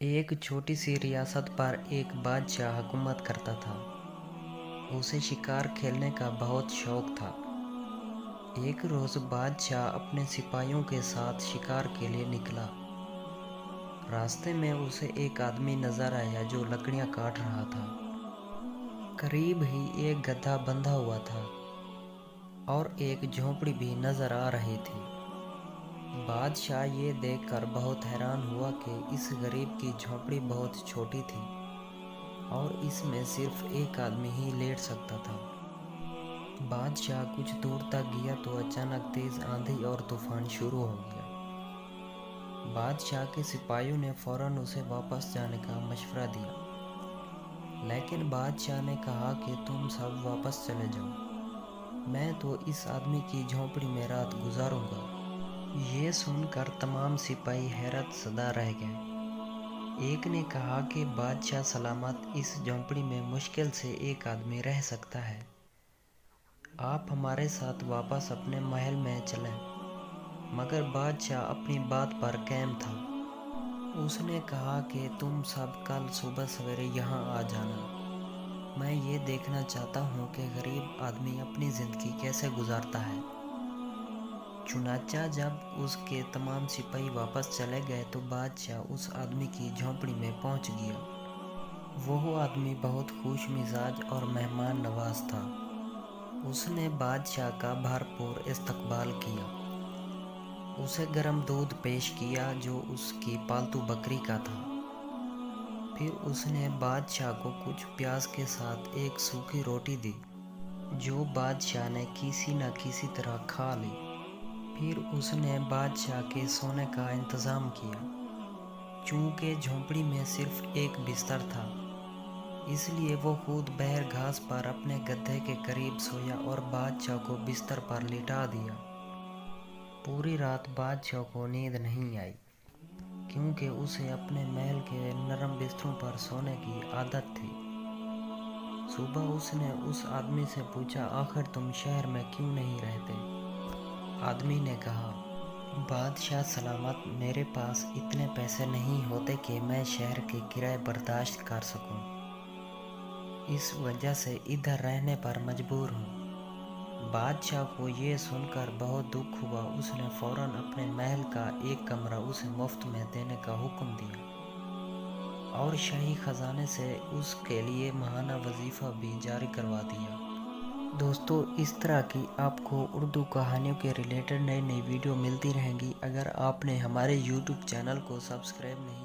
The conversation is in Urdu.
ایک چھوٹی سی ریاست پر ایک بادشاہ حکومت کرتا تھا۔ اسے شکار کھیلنے کا بہت شوق تھا۔ ایک روز بادشاہ اپنے سپاہیوں کے ساتھ شکار کے لیے نکلا۔ راستے میں اسے ایک آدمی نظر آیا جو لکڑیاں کاٹ رہا تھا۔ قریب ہی ایک گدھا بندھا ہوا تھا اور ایک جھونپڑی بھی نظر آ رہی تھی۔ بادشاہ یہ دیکھ کر بہت حیران ہوا کہ اس غریب کی جھونپڑی بہت چھوٹی تھی اور اس میں صرف ایک آدمی ہی لیٹ سکتا تھا۔ بادشاہ کچھ دور تک گیا تو اچانک تیز آندھی اور طوفان شروع ہو گیا۔ بادشاہ کے سپاہیوں نے فوراً اسے واپس جانے کا مشورہ دیا، لیکن بادشاہ نے کہا کہ تم سب واپس چلے جاؤ، میں تو اس آدمی کی جھونپڑی میں رات گزاروں گا۔ یہ سن کر تمام سپاہی حیرت زدہ رہ گئے۔ ایک نے کہا کہ بادشاہ سلامت اس جھونپڑی میں مشکل سے ایک آدمی رہ سکتا ہے، آپ ہمارے ساتھ واپس اپنے محل میں چلیں۔ مگر بادشاہ اپنی بات پر قائم تھا۔ اس نے کہا کہ تم سب کل صبح سویرے یہاں آ جانا، میں یہ دیکھنا چاہتا ہوں کہ غریب آدمی اپنی زندگی کیسے گزارتا ہے۔ چنانچہ جب اس کے تمام سپاہی واپس چلے گئے تو بادشاہ اس آدمی کی جھونپڑی میں پہنچ گیا۔ وہ آدمی بہت خوش مزاج اور مہمان نواز تھا۔ اس نے بادشاہ کا بھرپور استقبال کیا، اسے گرم دودھ پیش کیا جو اس کی پالتو بکری کا تھا۔ پھر اس نے بادشاہ کو کچھ پیاز کے ساتھ ایک سوکھی روٹی دی جو بادشاہ نے کسی نہ کسی طرح کھا لی۔ پھر اس نے بادشاہ کے سونے کا انتظام کیا۔ چونکہ جھونپڑی میں صرف ایک بستر تھا، اس لیے وہ خود بہر گھاس پر اپنے گدھے کے قریب سویا اور بادشاہ کو بستر پر لٹا دیا۔ پوری رات بادشاہ کو نیند نہیں آئی، کیونکہ اسے اپنے محل کے نرم بستروں پر سونے کی عادت تھی۔ صبح اس نے اس آدمی سے پوچھا، آخر تم شہر میں کیوں نہیں رہتے؟ آدمی نے کہا، بادشاہ سلامت، میرے پاس اتنے پیسے نہیں ہوتے کہ میں شہر کے کرائے برداشت کر سکوں، اس وجہ سے ادھر رہنے پر مجبور ہوں۔ بادشاہ کو یہ سن کر بہت دکھ ہوا۔ اس نے فوراً اپنے محل کا ایک کمرہ اسے مفت میں دینے کا حکم دیا اور شاہی خزانے سے اس کے لیے ماہانہ وظیفہ بھی جاری کروا دیا۔ دوستو، اس طرح کی آپ کو اردو کہانیوں کے ریلیٹڈ نئی ویڈیو ملتی رہیں گی۔ اگر آپ نے ہمارے یوٹیوب چینل کو سبسکرائب نہیں